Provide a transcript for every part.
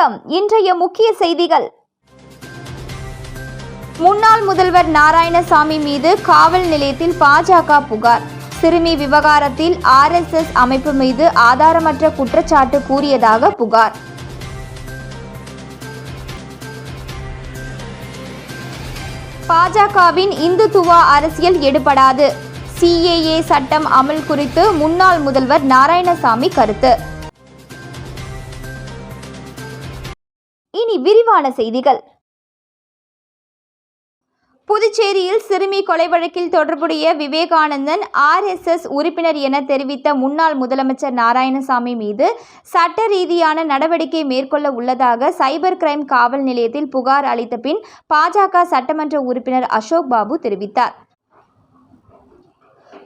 வணக்கம். இன்றைய முக்கிய செய்திகள். முன்னாள் முதல்வர் நாராயணசாமி மீது காவல் நிலையத்தில் பாஜக புகார். சிறுமி விவகாரத்தில் RSS அமைப்பு மீது ஆதாரமற்ற குற்றச்சாட்டு கூறியதாக புகார். பாஜகவின் இந்துத்துவா அரசியல் எடுபடாது. CAA சட்டம் அமல் குறித்து முன்னாள் முதல்வர் நாராயணசாமி கருத்து. இனி விரிவான செய்திகள். புதுச்சேரியில் சிறுமி கொலை வழக்கில் தொடர்புடைய விவேகானந்தன் RSS உறுப்பினர் என தெரிவித்த முன்னாள் முதலமைச்சர் நாராயணசாமி மீது சட்ட ரீதியான நடவடிக்கை மேற்கொள்ள உள்ளதாக சைபர் கிரைம் காவல் நிலையத்தில் புகார் அளித்த பின் பாஜக சட்டமன்ற உறுப்பினர் அசோக் பாபு தெரிவித்தார்.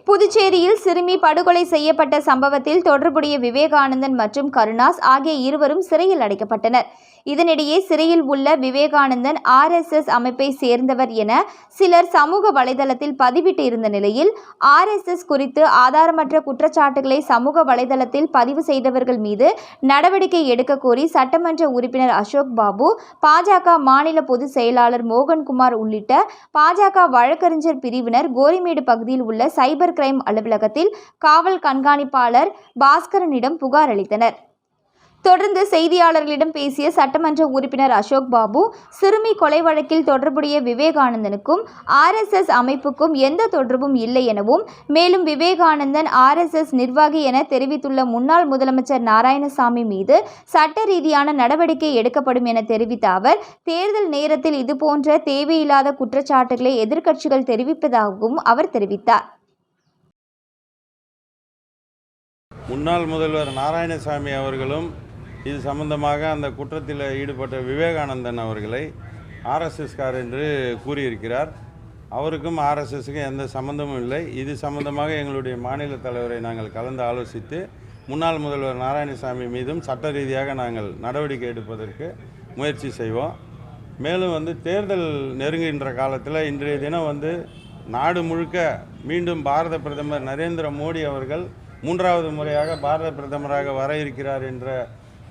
புதுச்சேரியில் சிறுமி படுகொலை செய்யப்பட்ட சம்பவத்தில் தொடர்புடைய விவேகானந்தன் மற்றும் கருணாஸ் ஆகிய இருவரும் சிறையில் அடைக்கப்பட்டனர். இதனிடையே சிறையில் உள்ள விவேகானந்தன் RSS அமைப்பை சேர்ந்தவர் என சிலர் சமூக வலைதளத்தில் பதிவிட்டு இருந்த நிலையில் RSS குறித்து ஆதாரமற்ற குற்றச்சாட்டுகளை சமூக வலைதளத்தில் பதிவு செய்தவர்கள் மீது நடவடிக்கை எடுக்க கோரி சட்டமன்ற உறுப்பினர் அசோக் பாபு, பாஜக மாநில பொதுச் செயலாளர் மோகன்குமார் உள்ளிட்ட பாஜக வழக்கறிஞர் பிரிவினர் கோரிமேடு பகுதியில் உள்ள சைபர் கிரைம் அலுவலகத்தில் காவல் கண்காணிப்பாளர் பாஸ்கரனிடம் புகார் அளித்தனர். தொடர்ந்து செய்தியாளர்களிடம் பேசிய சட்டமன்ற உறுப்பினர் அசோக் பாபு, சிறுமி கொலை வழக்கில் தொடர்புடைய விவேகானந்தனுக்கும் RSS அமைப்புக்கும் எந்த தொடர்பும் இல்லை எனவும், மேலும் விவேகானந்தன் RSS நிர்வாகி என தெரிவித்துள்ள முன்னாள் முதலமைச்சர் நாராயணசாமி மீது சட்ட ரீதியான நடவடிக்கை எடுக்கப்படும் என தெரிவித்த அவர், தேர்தல் நேரத்தில் இதுபோன்ற தேவையில்லாத குற்றச்சாட்டுகளை எதிர்க்கட்சிகள் தெரிவிப்பதாகவும் அவர் தெரிவித்தார். முன்னாள் முதல்வர் நாராயணசாமி அவர்களும் இது சம்பந்தமாக அந்த குற்றத்தில் ஈடுபட்ட விவேகானந்தன் அவர்களை RSSகார் என்று கூறியிருக்கிறார். அவருக்கும் RSSக்கும் எந்த சம்பந்தமும் இல்லை. இது சம்பந்தமாக எங்களுடைய மாநில தலைவரை நாங்கள் கலந்து ஆலோசித்து முன்னாள் முதல்வர் நாராயணசாமி மீதும் சட்ட ரீதியாக நாங்கள் நடவடிக்கை எடுப்பதற்கு முயற்சி செய்வோம். மேலும் தேர்தல் நெருங்குகின்ற காலத்தில் இன்றைய தினம் நாடு முழுக்க மீண்டும் பாரத பிரதமர் நரேந்திர மோடி அவர்கள் 3வது முறையாக பாரத பிரதமராக வர இருக்கிறார் என்ற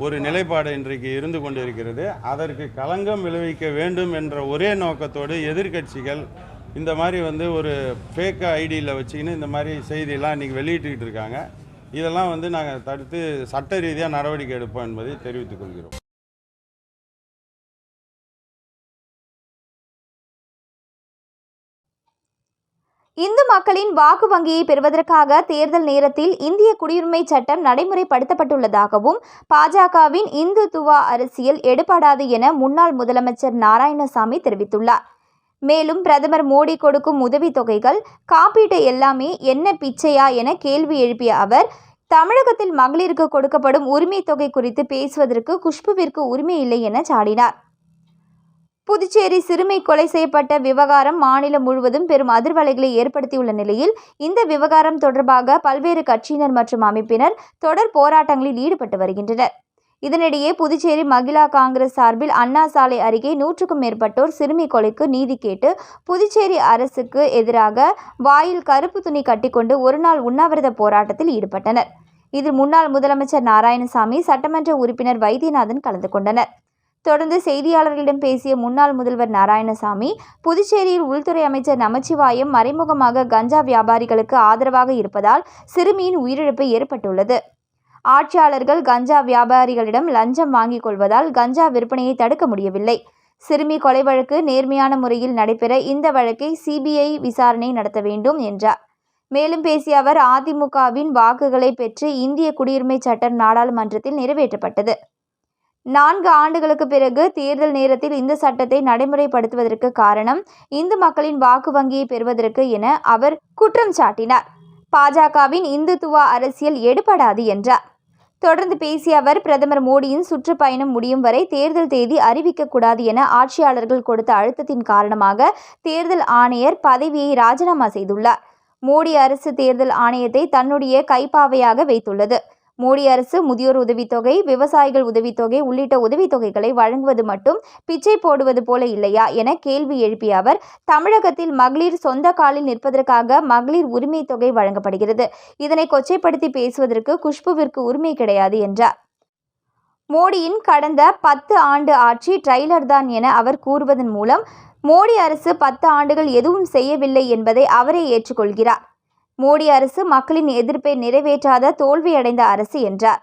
ஒரு நிலைப்பாடு இன்றைக்கு இருந்து கொண்டிருக்கிறது. அதற்கு களங்கம் விளைவிக்க வேண்டும் என்ற ஒரே நோக்கத்தோடு எதிர்க்கட்சிகள் இந்த மாதிரி ஒரு ஃபேக் ஐடியில் வச்சுக்கின்னு இந்த மாதிரி செய்தியெல்லாம் இன்றைக்கி வெளியிட்டுக்கிட்டு இருக்காங்க. இதெல்லாம் நாங்கள் தடுத்து சட்ட ரீதியாக நடவடிக்கை எடுப்போம் என்பதை தெரிவித்துக் கொள்கிறோம். இந்து மக்களின் வாக்கு வங்கியை பெறுவதற்காக தேர்தல் நேரத்தில் இந்திய குடியுரிமை சட்டம் நடைமுறைப்படுத்தப்பட்டுள்ளதாகவும், பாஜகவின் இந்துத்துவா அரசியல் எடுபடாது என முன்னாள் முதலமைச்சர் நாராயணசாமி தெரிவித்துள்ளார். மேலும் பிரதமர் மோடி கொடுக்கும் உதவித்தொகைகள், காப்பீட்டு எல்லாமே என்ன பிச்சையா என கேள்வி எழுப்பிய அவர், தமிழகத்தில் மகளிருக்கு கொடுக்கப்படும் உரிமை தொகை குறித்து பேசுவதற்கு குஷ்புவிற்கு உரிமை இல்லை என சாடினார். புதுச்சேரி சிறுமி கொலை செய்யப்பட்ட விவகாரம் மாநிலம் முழுவதும் பெரும் அதிர்வலைகளை ஏற்படுத்தியுள்ள நிலையில், இந்த விவகாரம் தொடர்பாக பல்வேறு கட்சியினர் மற்றும் அமைப்பினர் தொடர் போராட்டங்களில் ஈடுபட்டு வருகின்றனர். இதனிடையே புதுச்சேரி மகிழா காங்கிரஸ் சார்பில் அண்ணா சாலை அருகே 100க்கும் மேற்பட்டோர் சிறுமி கொலைக்கு நீதி கேட்டு புதுச்சேரி அரசுக்கு எதிராக வாயில் கருப்பு துணி கட்டிக்கொண்டு ஒருநாள் உண்ணாவிரத போராட்டத்தில் ஈடுபட்டனர். இதில் முன்னாள் முதலமைச்சர் நாராயணசாமி, சட்டமன்ற உறுப்பினர் வைத்தியநாதன் கலந்து கொண்டனர். தொடர்ந்து செய்தியாளர்களிடம் பேசிய முன்னாள் முதல்வர் நாராயணசாமி, புதுச்சேரியில் உள்துறை அமைச்சர் நமச்சிவாயம் மறைமுகமாக கஞ்சா வியாபாரிகளுக்கு ஆதரவாக இருப்பதால் சிறுமியின் உயிரிழப்பு ஏற்பட்டுள்ளது. ஆட்சியாளர்கள் கஞ்சா வியாபாரிகளிடம் லஞ்சம் வாங்கிக் கொள்வதால் கஞ்சா விற்பனையை தடுக்க முடியவில்லை. சிறுமி கொலை வழக்கு நேர்மையான முறையில் நடைபெற இந்த வழக்கை CBI விசாரணை நடத்த வேண்டும் என்றார். மேலும் பேசிய அவர், அதிமுகவின் வாக்குகளை பெற்று இந்திய குடியுரிமை சட்டம் நாடாளுமன்றத்தில் நிறைவேற்றப்பட்டது. 4 ஆண்டுகளுக்கு பிறகு தேர்தல் நேரத்தில் இந்த சட்டத்தை நடைமுறைப்படுத்துவதற்கு காரணம் இந்து மக்களின் வாக்கு வங்கியை பெறுவதற்கு என அவர் குற்றம் சாட்டினார். பாஜகவின் இந்துத்துவா அரசியல் எடுபடாது என்றார். தொடர்ந்து பேசிய அவர், பிரதமர் மோடியின் சுற்றுப்பயணம் முடியும் வரை தேர்தல் தேதி அறிவிக்கக்கூடாது என ஆட்சியாளர்கள் கொடுத்த அழுத்தத்தின் காரணமாக தேர்தல் ஆணையர் பதவியை ராஜினாமா செய்துள்ளார். மோடி அரசு தேர்தல் ஆணையத்தை தன்னுடைய கைப்பாவையாக வைத்துள்ளது. மோடி அரசு முதியோர் உதவித்தொகை, விவசாயிகள் உதவித்தொகை உள்ளிட்ட உதவித்தொகைகளை வழங்குவது மட்டும் பிச்சை போடுவது போல இல்லையா என கேள்வி எழுப்பிய அவர், தமிழகத்தில் மகளிர் சொந்த காலில் நிற்பதற்காக மகளிர் உரிமை தொகை வழங்கப்படுகிறது. இதனை கொச்சைப்படுத்தி பேசுவதற்கு குஷ்புவிற்கு உரிமை கிடையாது என்றார். மோடியின் கடந்த 10 ஆண்டு ஆட்சி ட்ரெய்லர் தான் என அவர் கூறுவதன் மூலம் மோடி அரசு 10 ஆண்டுகள் எதுவும் செய்யவில்லை என்பதை அவரே ஏற்றுக்கொள்கிறார். மோடி அரசு மக்களின் எதிர்ப்பை நிறைவேற்றாத தோல்வியடைந்த அரசு என்றார்.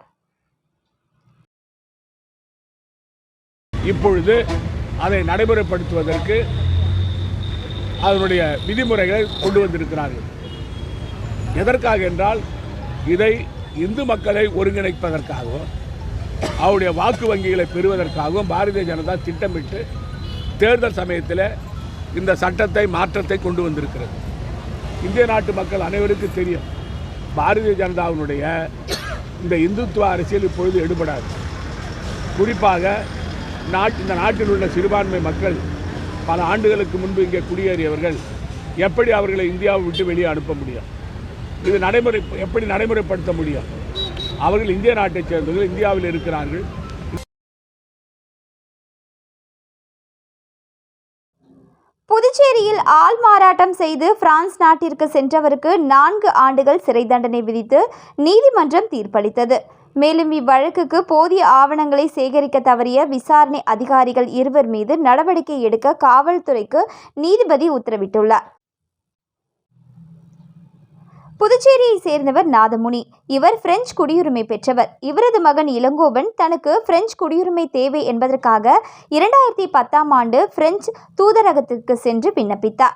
இப்பொழுது அதை நடைமுறைப்படுத்துவதற்கு அதனுடைய விதிமுறைகளை கொண்டு வந்திருக்கிறார்கள். எதற்காக என்றால் இதை இந்து மக்களை ஒருங்கிணைப்பதற்காகவும் அவருடைய வாக்கு வங்கிகளை பெறுவதற்காகவும் பாரதிய ஜனதா திட்டமிட்டு தேர்தல் சமயத்தில் இந்த சட்டத்தை மாற்றத்தை கொண்டு வந்திருக்கிறது. இந்திய நாட்டு மக்கள் அனைவருக்கும் தெரியும், பாரதிய ஜனதாவினுடைய இந்த இந்துத்துவ அரசியல் இப்பொழுது எடுபடாது. குறிப்பாக இந்த நாட்டில் உள்ள சிறுபான்மை மக்கள் பல ஆண்டுகளுக்கு முன்பு இங்கே குடியேறியவர்கள் எப்படி அவர்களை இந்தியாவை விட்டு வெளியே அனுப்ப முடியும்? இது எப்படி நடைமுறைப்படுத்த முடியும்? அவர்கள் இந்திய நாட்டைச் சேர்ந்தவர்கள், இந்தியாவில் இருக்கிறார்கள். புதுச்சேரியில் ஆள் மாறாட்டம் செய்து பிரான்ஸ் நாட்டிற்கு சென்றவருக்கு 4 ஆண்டுகள் சிறை தண்டனை விதித்து நீதிமன்றம் தீர்ப்பளித்தது. மேலும் இவ்வழக்குக்கு போதிய ஆவணங்களை சேகரிக்க தவறிய விசாரணை அதிகாரிகள் 2 மீது நடவடிக்கை எடுக்க காவல்துறைக்கு நீதிபதி உத்தரவிட்டுள்ளார். புதுச்சேரியை சேர்ந்தவர் நாதமுனி. இவர் பிரெஞ்சு குடியுரிமை பெற்றவர். இவரது மகன் இளங்கோவன் தனக்கு பிரெஞ்சு குடியுரிமை தேவை என்பதற்காக 2010ஆம் ஆண்டு பிரெஞ்சு தூதரகத்திற்கு சென்று விண்ணப்பித்தார்.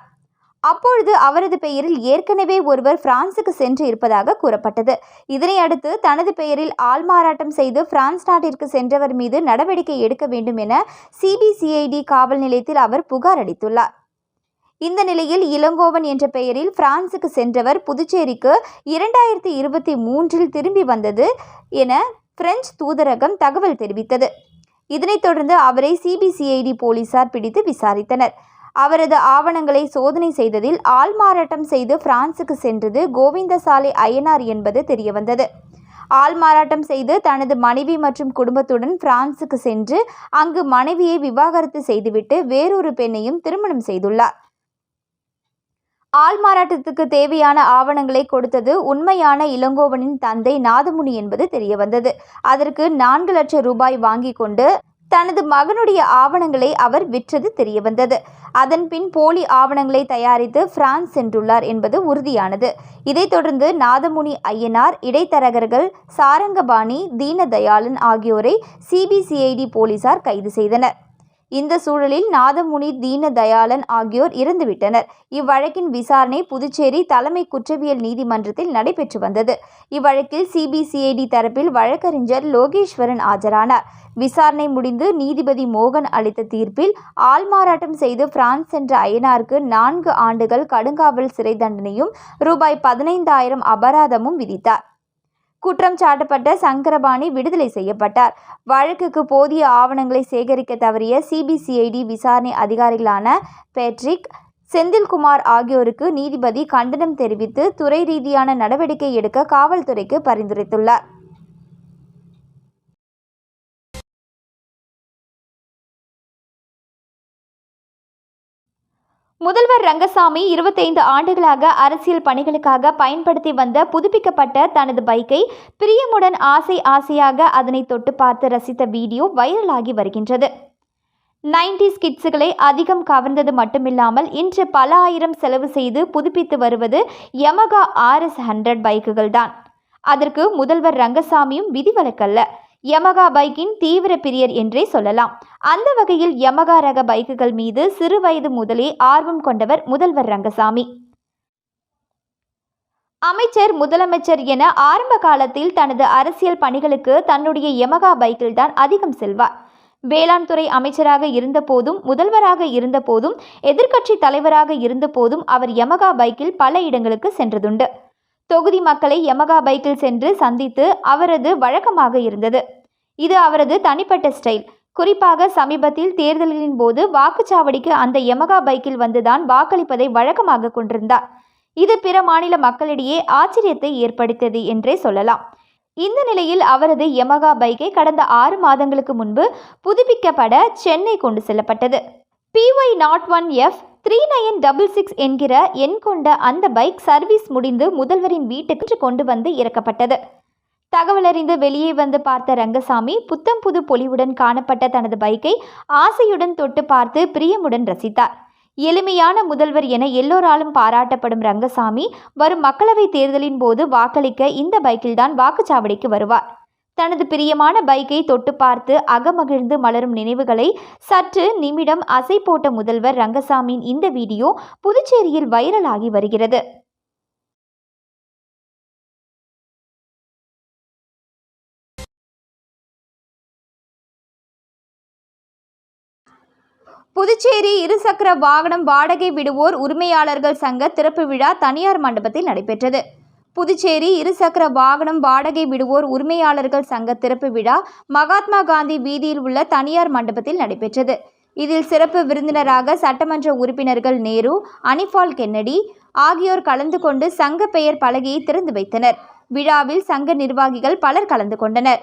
அப்பொழுது அவரது பெயரில் ஏற்கனவே ஒருவர் பிரான்சுக்கு சென்று இருப்பதாக கூறப்பட்டது. இதனை அடுத்து தனது பெயரில் ஆள்மாறாட்டம் செய்து பிரான்ஸ் நாட்டிற்கு சென்றவர் மீது நடவடிக்கை எடுக்க வேண்டும் என சிபிசிஐடி காவல் நிலையத்தில் அவர் புகார் அளித்துள்ளார். இந்த நிலையில் இளங்கோவன் என்ற பெயரில் பிரான்சுக்கு சென்றவர் புதுச்சேரிக்கு 2023இல் திரும்பி வந்தது என பிரெஞ்சு தூதரகம் தகவல் தெரிவித்தது. இதனைத் தொடர்ந்து அவரை சிபிசிஐடி போலீசார் பிடித்து விசாரித்தனர். அவரது ஆவணங்களை சோதனை செய்ததில் ஆள்மாறாட்டம் செய்து பிரான்சுக்கு சென்றது கோவிந்தசாலை அய்யனார் என்பது தெரியவந்தது. ஆள்மாறாட்டம் செய்து தனது மனைவி மற்றும் குடும்பத்துடன் பிரான்சுக்கு சென்று அங்கு மனைவியை விவாகரத்து செய்துவிட்டு வேறொரு பெண்ணையும் திருமணம் செய்துள்ளார். ஆள்மாறாட்டத்துக்கு தேவையான ஆவணங்களை கொடுத்தது உண்மையான இளங்கோவனின் தந்தை நாதமுனி என்பது தெரியவந்தது. அதற்கு 4 லட்சம் ரூபாய் வாங்கி கொண்டு தனது மகனுடைய ஆவணங்களை அவர் விற்றது தெரியவந்தது. அதன்பின் போலி ஆவணங்களை தயாரித்து பிரான்ஸ் சென்றுள்ளார் என்பது உறுதியானது. இதைத் தொடர்ந்து நாதமுனி அய்யனார், இடைத்தரகர்கள் சாரங்கபாணி, தீனதயாளன் ஆகியோரை சிபிசிஐடி போலீசார் கைது செய்தனர். இந்த சூழலில் நாதமுனி, தீனதயாளன் ஆகியோர் இறந்துவிட்டனர். இவ்வழக்கின் விசாரணை புதுச்சேரி தலைமை குற்றவியல் நீதிமன்றத்தில் நடைபெற்று வந்தது. இவ்வழக்கில் சிபிசிஐடி தரப்பில் வழக்கறிஞர் லோகேஸ்வரன் ஆஜரானார். விசாரணை முடிந்து நீதிபதி மோகன் அளித்த தீர்ப்பில் ஆள்மாறாட்டம் செய்து பிரான்ஸ் சென்ற அய்யனாருக்கு 4 ஆண்டுகள் கடுங்காவல் சிறை தண்டனையும் ரூபாய் 15,000 அபராதமும் விதித்தார். குற்றம் சாட்டப்பட்ட சங்கரபாணி விடுதலை செய்யப்பட்டார். வழக்குக்கு போதிய ஆவணங்களை சேகரிக்க தவறிய சிபிசிஐடி விசாரணை அதிகாரிகளான பேட்ரிக், செந்தில்குமார் ஆகியோருக்கு நீதிபதி கண்டனம் தெரிவித்து துறை ரீதியான நடவடிக்கை எடுக்க காவல்துறைக்கு பரிந்துரைத்துள்ளார். முதல்வர் ரங்கசாமி 25 ஆண்டுகளாக அரசியல் பணிகளுக்காக பயன்படுத்தி வந்த புதுப்பிக்கப்பட்ட தனது பைக்கை பிரியமுடன் ஆசையாக அதனை தொட்டு பார்த்து ரசித்த வீடியோ வைரலாகி வருகின்றது. 90s கிட்ஸுகளை அதிகம் கவர்ந்தது மட்டுமில்லாமல் இன்று பல ஆயிரம் செலவு செய்து புதுப்பித்து வருவது யமகா RS100 பைக்குகள் தான். அதற்கு முதல்வர் ரங்கசாமியும் விதிவிலக்கல்ல. யமகா பைக்கின் தீவிர பிரியர் என்றே சொல்லலாம். அந்த வகையில் யமகா ரக பைக்குகள் மீது சிறு வயது முதலே ஆர்வம் கொண்டவர் முதல்வர் ரங்கசாமி. அமைச்சர், முதலமைச்சர் என ஆரம்ப காலத்தில் தனது அரசியல் பணிகளுக்கு தன்னுடைய யமகா பைக்கில் தான் அதிகம் செல்வார். வேளாண் துறை அமைச்சராக இருந்த போதும், முதல்வராக இருந்த போதும், எதிர்க்கட்சி தலைவராக இருந்த போதும் அவர் யமகா பைக்கில் பல இடங்களுக்கு சென்றதுண்டு. தொகுதி மக்களை யமகா பைக்கில் சென்று சந்தித்து அவரது வழக்கமாக இருந்தது. இது அவரது தனிப்பட்ட ஸ்டைல். குறிப்பாக சமீபத்தில் தேர்தலின் போது வாக்குச்சாவடிக்கு அந்த யமகா பைக்கில் வந்துதான் வாக்களிப்பதை வழக்கமாக கொண்டிருந்தார். இது பிற மாநில மக்களிடையே ஆச்சரியத்தை ஏற்படுத்தியது என்றே சொல்லலாம். இந்த நிலையில் அவரது யமகா பைக்கை கடந்த 6 மாதங்களுக்கு முன்பு புதுப்பிக்கப்பட சென்னை கொண்டு செல்லப்பட்டது. PY01F 3966 என்கிற எண் கொண்ட அந்த பைக் சர்வீஸ் முடிந்து முதல்வரின் வீட்டுக்கு கொண்டு வந்து இறக்கப்பட்டது. தகவலறிந்து வெளியே வந்து பார்த்த ரங்கசாமி புத்தம் புது பொலிவுடன் காணப்பட்ட தனது பைக்கை ஆசையுடன் தொட்டு பார்த்து பிரியமுடன் ரசித்தார். எளிமையான முதல்வர் என எல்லோராலும் பாராட்டப்படும் ரங்கசாமி வரும் மக்களவைத் தேர்தலின் போது வாக்களிக்க இந்த பைக்கில்தான் வாக்குச்சாவடிக்கு வருவார். தனது பிரியமான பைக்கை தொட்டு பார்த்து அகமகிழ்ந்து மலரும் நினைவுகளை சற்று நிமிடம் அசை போட்ட முதல்வர் ரங்கசாமியின் இந்த வீடியோ புதுச்சேரியில் வைரலாகி வருகிறது. புதுச்சேரி இருசக்கர வாகனம் வாடகை விடுவோர் உரிமையாளர்கள் சங்க திறப்பு விழா தனியார் மண்டபத்தில் நடைபெற்றது. புதுச்சேரி இருசக்கர வாகனம் வாடகை விடுவோர் உரிமையாளர்கள் சங்க திறப்பு விழா மகாத்மா காந்தி வீதியில் உள்ள தனியார் மண்டபத்தில் நடைபெற்றது. இதில் சிறப்பு விருந்தினராக சட்டமன்ற உறுப்பினர்கள் நேரு, அனிபால் கென்னடி ஆகியோர் கலந்து கொண்டு சங்க பெயர் பலகையை திறந்து வைத்தனர். விழாவில் சங்க நிர்வாகிகள் பலர் கலந்து கொண்டனர்.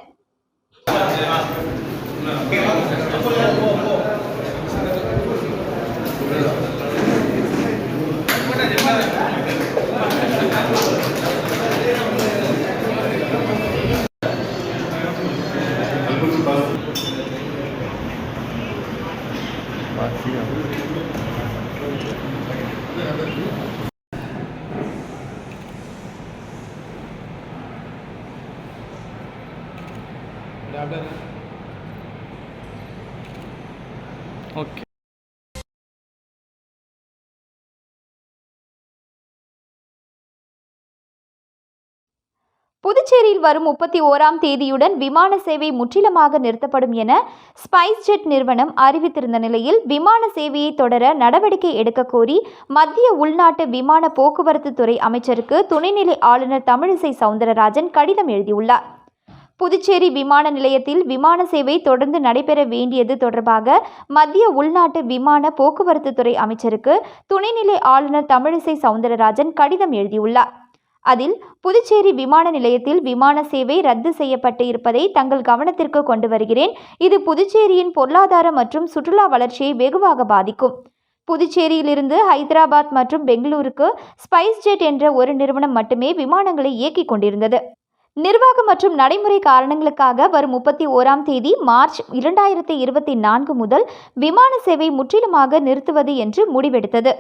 ஓகே. புதுச்சேரியில் வரும் 31ஆம் தேதியுடன் விமான சேவை முற்றிலுமாக நிறுத்தப்படும் என ஸ்பைஸ் ஜெட் நிறுவனம் அறிவித்திருந்த நிலையில் விமான சேவையை தொடர நடவடிக்கை எடுக்க கோரி மத்திய உள்நாட்டு விமான போக்குவரத்து துறை அமைச்சருக்கு துணைநிலை ஆளுநர் தமிழிசை சவுந்தரராஜன் கடிதம் எழுதியுள்ளார். புதுச்சேரி விமான நிலையத்தில் விமான சேவை தொடர்ந்து நடைபெற வேண்டியது தொடர்பாக மத்திய உள்நாட்டு விமான போக்குவரத்து துறை அமைச்சருக்கு துணைநிலை ஆளுநர் தமிழிசை சவுந்தரராஜன் கடிதம் எழுதியுள்ளார். அதில் புதுச்சேரி விமான நிலையத்தில் விமான சேவை ரத்து செய்யப்பட்டு இருப்பதை தங்கள் கவனத்திற்கு கொண்டு வருகிறேன். இது புதுச்சேரியின் பொருளாதார மற்றும் சுற்றுலா வளர்ச்சியை வெகுவாக பாதிக்கும். புதுச்சேரியிலிருந்து ஹைதராபாத் மற்றும் பெங்களூருக்கு ஸ்பைஸ் ஜெட் என்ற ஒரு நிறுவனம் மட்டுமே விமானங்களை இயக்கிக் கொண்டிருந்தது. நிர்வாக மற்றும் நடைமுறை காரணங்களுக்காக வரும் 31ஆம் தேதி மார்ச் 2024 முதல் விமான சேவை முற்றிலுமாக நிறுத்துவது என்று முடிவெடுத்தது.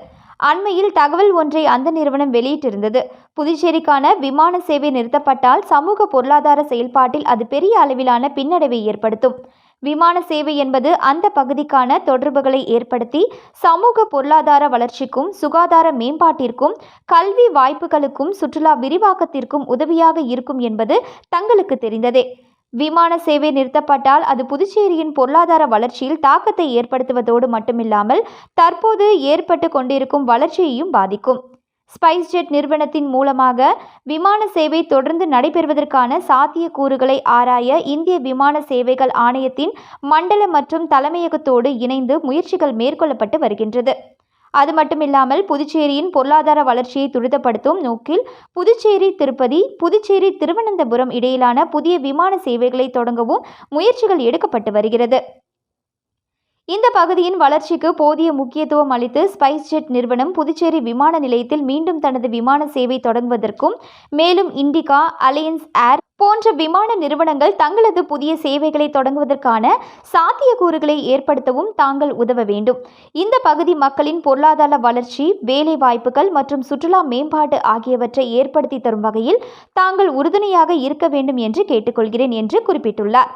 அண்மையில் தகவல் ஒன்றை அந்த நிறுவனம் வெளியிட்டிருந்தது. புதுச்சேரிக்கான விமான சேவை நிறுத்தப்பட்டால் சமூக பொருளாதார செயல்பாட்டில் அது பெரிய அளவிலான பின்னடைவை ஏற்படுத்தும். விமான சேவை என்பது அந்த பகுதிக்கான தொடர்புகளை ஏற்படுத்தி சமூக பொருளாதார வளர்ச்சிக்கும் சுகாதார மேம்பாட்டிற்கும் கல்வி வாய்ப்புகளுக்கும் சுற்றுலா விரிவாக்கத்திற்கும் உதவியாக இருக்கும் என்பது தங்களுக்கு தெரிந்ததே. விமான சேவை நிறுத்தப்பட்டால் அது புதுச்சேரியின் பொருளாதார வளர்ச்சியில் தாக்கத்தை ஏற்படுத்துவதோடு மட்டுமில்லாமல் தற்போது ஏற்பட்டு கொண்டிருக்கும் வளர்ச்சியையும் பாதிக்கும். ஸ்பைஸ் ஜெட் நிறுவனத்தின் மூலமாக விமான சேவை தொடர்ந்து நடைபெறுவதற்கான சாத்தியக்கூறுகளை ஆராய இந்திய விமான சேவைகள் ஆணையத்தின் மண்டல மற்றும் தலைமையகத்தோடு இணைந்து முயற்சிகள் மேற்கொள்ளப்பட்டு வருகின்றது. அது மட்டுமில்லாமல் புதுச்சேரியின் பொருளாதார வளர்ச்சியை துரிதப்படுத்தும் நோக்கில் புதுச்சேரி திருப்பதி, புதுச்சேரி திருவனந்தபுரம் இடையிலான புதிய விமான சேவைகளை தொடங்கவும் முயற்சிகள் எடுக்கப்பட்டு வருகிறது. இந்த பகுதியின் வளர்ச்சிக்கு போதிய முக்கியத்துவம் அளித்து ஸ்பைஸ் ஜெட் நிறுவனம் புதுச்சேரி விமான நிலையத்தில் மீண்டும் தனது விமான சேவை தொடங்குவதற்கும், மேலும் இண்டிகா, அலையன்ஸ் ஏர் போன்ற விமான நிறுவனங்கள் தங்களது புதிய சேவைகளை தொடங்குவதற்கான சாத்தியக்கூறுகளை ஏற்படுத்தவும் தாங்கள் உதவ வேண்டும். இந்த பகுதி மக்களின் பொருளாதார வளர்ச்சி, வேலை வாய்ப்புகள் மற்றும் சுற்றுலா மேம்பாடு ஆகியவற்றை ஏற்படுத்தி தரும் வகையில் தாங்கள் உறுதுணையாக இருக்க வேண்டும் என்று கேட்டுக்கொள்கிறேன் என்று குறிப்பிட்டுள்ளார்.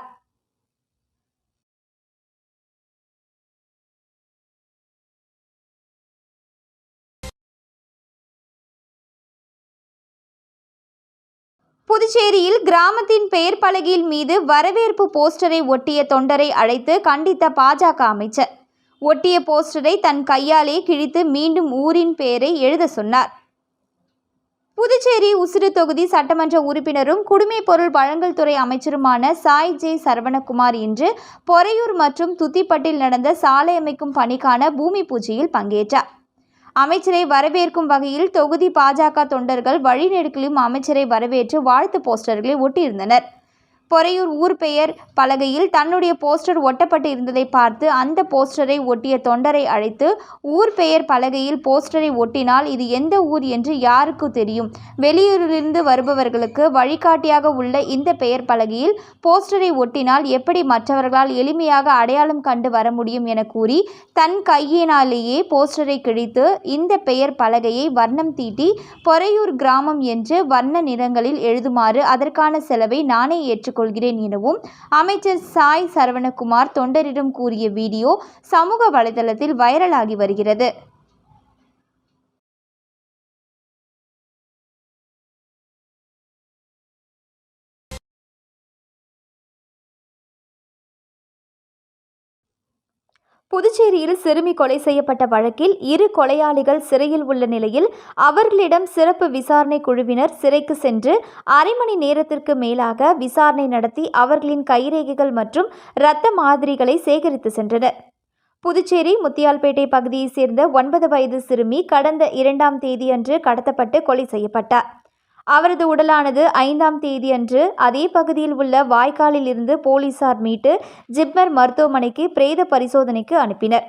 புதுச்சேரியில் கிராமத்தின் பெயர் பலகையின் மீது வரவேற்பு போஸ்டரை ஒட்டிய தொண்டரை அழைத்து கண்டித்த பாஜக அமைச்சர். ஒட்டிய போஸ்டரை தன் கையாலே கிழித்து மீண்டும் ஊரின் பெயரை எழுத சொன்னார். புதுச்சேரி உசிறு தொகுதி சட்டமன்ற உறுப்பினரும் குடிமைப் பொருள் வழங்கல் துறை அமைச்சருமான சாய் ஜே சரவணகுமார் இன்று பொறையூர் மற்றும் துத்திப்பட்டில் நடந்த சாலை அமைக்கும் பணிக்கான பூமி பூஜையில் பங்கேற்றார். அமைச்சரை வரவேற்கும் வகையில் தொகுதி பாஜக தொண்டர்கள் வழிநெடுக்கிலும் அமைச்சரை வரவேற்று வாழ்த்து போஸ்டர்களை ஒட்டியிருந்தனர். பொறையூர் ஊர் பெயர் பலகையில் தன்னுடைய போஸ்டர் ஒட்டப்பட்டு இருந்ததை பார்த்து அந்த போஸ்டரை ஒட்டிய தொண்டரை அழைத்து, ஊர் பெயர் பலகையில் போஸ்டரை ஒட்டினால் இது எந்த ஊர் என்று யாருக்கு தெரியும்? வெளியூரிலிருந்து வருபவர்களுக்கு வழிகாட்டியாக உள்ள இந்த பெயர் பலகையில் போஸ்டரை ஒட்டினால் எப்படி மற்றவர்களால் எளிமையாக அடையாளம் கண்டு வர முடியும் என கூறி தன் கையினாலேயே போஸ்டரை கிழித்து இந்த பெயர் பலகையை வர்ணம் தீட்டி பொறையூர் கிராமம் என்று வர்ண நிறங்களில் எழுதுமாறு அதற்கான செலவை நானே ஏற்றுக்கொள்கிறேன் எனவும் அமைச்சர் சாய் சரவணகுமார் தொண்டரிடம் கூறிய வீடியோ சமூக வலைதளத்தில் வைரலாகி வருகிறது. புதுச்சேரியில் சிறுமி கொலை செய்யப்பட்ட வழக்கில் 2 கொலையாளிகள் சிறையில் உள்ள நிலையில் அவர்களிடம் சிறப்பு விசாரணை குழுவினர் சிறைக்கு சென்று அரை மணி நேரத்திற்கு மேலாக விசாரணை நடத்தி அவர்களின் கைரேகைகள் மற்றும் இரத்த மாதிரிகளை சேகரித்து சென்றனர். புதுச்சேரி முத்தியால்பேட்டை பகுதியைச் சேர்ந்த 9 வயது சிறுமி கடந்த 2ஆம் தேதியன்று கடத்தப்பட்டு கொலை செய்யப்பட்டார். அவரது உடலானது 5ஆம் தேதியன்று அதே பகுதியில் உள்ள வாய்க்காலில் இருந்து போலீசார் மீட்டு ஜிப்மர் மருத்துவமனைக்கு பிரேத பரிசோதனைக்கு அனுப்பினர்.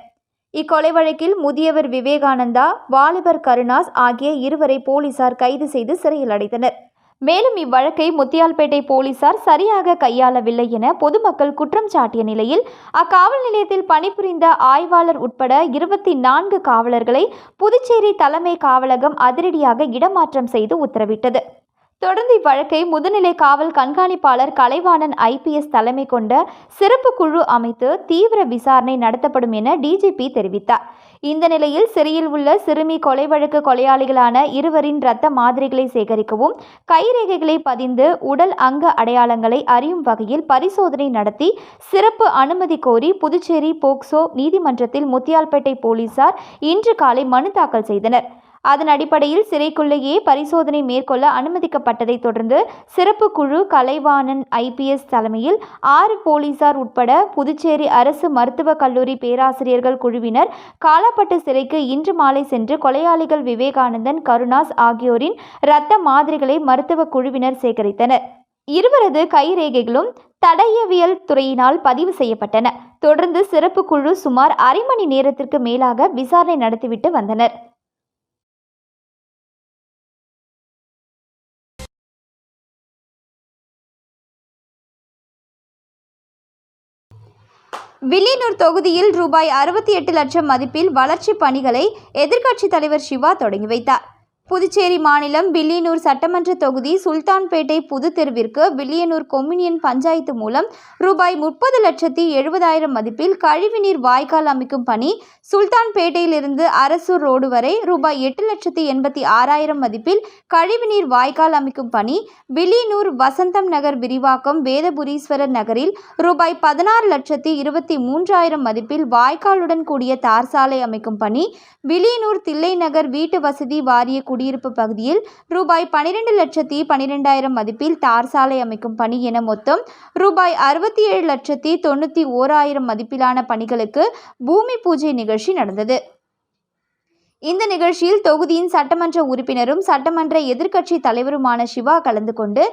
இக்கொலை வழக்கில் முதியவர் விவேகானந்தா, வாலிபர் கருணாஸ் ஆகிய 2வரை போலீசார் கைது செய்து சிறையில் அடைத்தனர். மேலும் இவ்வழக்கை முத்தியால்பேட்டை போலீசார் சரியாக கையாளவில்லை என பொதுமக்கள் குற்றம் சாட்டிய நிலையில் அக்காவல் நிலையத்தில் பணிபுரிந்த ஆய்வாளர் உட்பட 24 காவலர்களை புதுச்சேரி தலைமை காவலகம் அதிரடியாக இடமாற்றம் செய்து உத்தரவிட்டது. தொடர்ந்து இவ்வழக்கை முதுநிலை காவல் கண்காணிப்பாளர் கலைவாணன் IPS தலைமை கொண்ட சிறப்பு குழு அமைத்து தீவிர விசாரணை நடத்தப்படும் என DGP தெரிவித்தார். இந்த நிலையில் சிறையில் உள்ள சிறுமி கொலை வழக்கு கொலையாளிகளான 2வரின் இரத்த மாதிரிகளை சேகரிக்கவும் கைரேகைகளை பதிந்து உடல் அங்க அடையாளங்களை அறியும் வகையில் பரிசோதனை நடத்தி சிறப்பு அனுமதி கோரி புதுச்சேரி போக்சோ நீதிமன்றத்தில் முத்தியால்பேட்டை போலீசார் இன்று காலை மனு தாக்கல் செய்தனர். அதன் அடிப்படையில் சிறைக்குள்ளேயே பரிசோதனை மேற்கொள்ள அனுமதிக்கப்பட்டதை தொடர்ந்து சிறப்பு குழு கலைவாணன் IPS தலைமையில் 6 போலீசார் உட்பட புதுச்சேரி அரசு மருத்துவக் கல்லூரி பேராசிரியர்கள் குழுவினர் காலாப்பட்டு சிறைக்கு இன்று மாலை சென்று கொலையாளிகள் விவேகானந்தன், கருணாஸ் ஆகியோரின் இரத்த மாதிரிகளை மருத்துவ குழுவினர் சேகரித்தனர். 2வரது கைரேகைகளும் தடயவியல் துறையினால் பதிவு செய்யப்பட்டன. தொடர்ந்து சிறப்பு குழு சுமார் அரை மணி நேரத்திற்கு மேலாக விசாரணை நடத்திவிட்டு வந்தனர். வில்லியனூர் தொகுதியில் ரூபாய் 68 லட்சம் மதிப்பில் வளர்ச்சிப் பணிகளை எதிர்க்கட்சித் தலைவர் சிவா தொடங்கி வைத்தார். புதுச்சேரி மாநிலம் வில்லியனூர் சட்டமன்ற தொகுதி சுல்தான்பேட்டை புது தெருவிற்கு வில்லியனூர் கொம்யூனியன் பஞ்சாயத்து மூலம் ரூபாய் 30,70,000 மதிப்பில் கழிவுநீர் வாய்க்கால் அமைக்கும் பணி, சுல்தான்பேட்டையிலிருந்து அரசூர் ரோடு வரை ரூபாய் 8,86,000 மதிப்பில் கழிவுநீர் வாய்க்கால் அமைக்கும் பணி, வில்லியனூர் வசந்தம் நகர் விரிவாக்கம் வேதபுரீஸ்வரர் நகரில் ரூபாய் 16,23,000 மதிப்பில் வாய்க்காலுடன் கூடிய தார் சாலை அமைக்கும் பணி, வில்லியனூர் தில்லை நகர் வீட்டு வசதி வாரிய குடியிருப்பு பகுதியில் ரூபாய் 12,12,000 மதிப்பில் தார் சாலை அமைக்கும் பணி என மொத்தம் ரூபாய் 67,91,000 மதிப்பிலான பணிகளுக்கு பூமி பூஜை நிகழ்ச்சி நடந்தது. இந்த நிகழ்ச்சியில் தொகுதியின் சட்டமன்ற உறுப்பினரும் சட்டமன்ற எதிர்க்கட்சி தலைவருமான சிவா கலந்து கொண்டு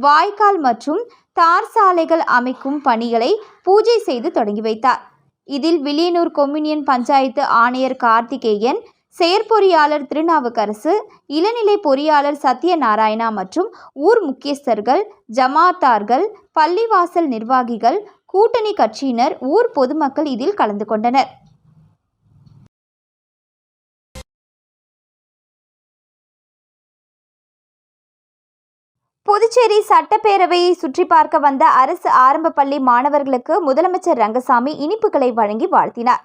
வாய்க்கால் மற்றும் தார் சாலைகள் அமைக்கும் பணிகளை பூஜை செய்து தொடங்கி வைத்தார். இதில் வில்லியனூர் கொம்யூனியன் பஞ்சாயத்து ஆணையர் கார்த்திகேயன், செயற்பொறியாளர் திருநாவுக்கரசு, இளநிலை பொறியாளர் சத்யநாராயணா மற்றும் ஊர் முக்கியஸ்தர்கள், ஜமாத்தார்கள், பள்ளிவாசல் நிர்வாகிகள், கூட்டணி கட்சியினர், ஊர் பொதுமக்கள் இதில் கலந்து கொண்டனர். புதுச்சேரி சட்டப்பேரவையை சுற்றி பார்க்க வந்த அரசு ஆரம்ப பள்ளி மாணவர்களுக்கு முதலமைச்சர் ரங்கசாமி இனிப்புகளை வழங்கி வாழ்த்தினார்.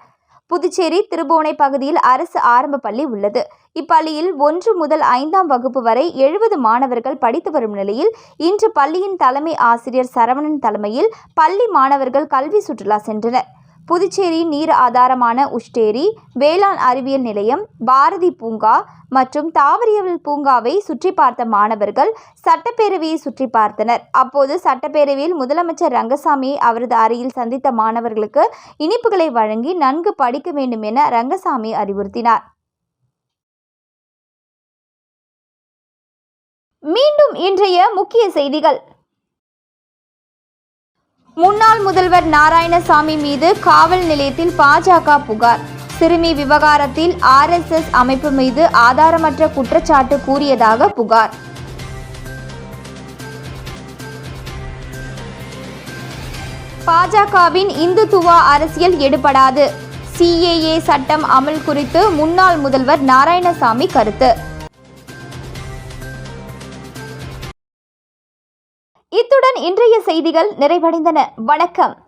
புதுச்சேரி திருபுவனை பகுதியில் அரசு ஆரம்ப பள்ளி உள்ளது. இப்பள்ளியில் 1 முதல் 5ஆம் வகுப்பு வரை 70 மாணவர்கள் படித்து வரும் நிலையில் இன்று பள்ளியின் தலைமை ஆசிரியர் சரவணன் தலைமையில் பள்ளி மாணவர்கள் கல்வி சுற்றுலா சென்றனர். புதுச்சேரி நீர் ஆதாரமான உஷ்டேரி, வேளாண் அறிவியல் நிலையம், பாரதி பூங்கா மற்றும் தாவரியல் பூங்காவை சுற்றி பார்த்த மாணவர்கள் சட்டப்பேரவையை சுற்றி பார்த்தனர். அப்போது சட்டப்பேரவையில் முதலமைச்சர் ரங்கசாமியை அவரது அறையில் சந்தித்த மாணவர்களுக்கு இனிப்புகளை வழங்கி நன்கு படிக்க வேண்டும் என ரங்கசாமி அறிவுறுத்தினார். மீண்டும் இன்றைய முக்கிய செய்திகள். முன்னாள் முதல்வர் நாராயணசாமி மீது காவல் நிலையத்தில் பாஜக புகார். சிறுமி விவகாரத்தில் RSS அமைப்பு மீது ஆதாரமற்ற குற்றச்சாட்டு கூறியதாக புகார். பாஜகவின் இந்துத்துவா அரசியல் எடுபடாது. CAA சட்டம் அமல் குறித்து முன்னாள் முதல்வர் நாராயணசாமி கருத்து. இத்துடன் இன்றைய செய்திகள் நிறைவடைந்தன. வணக்கம்.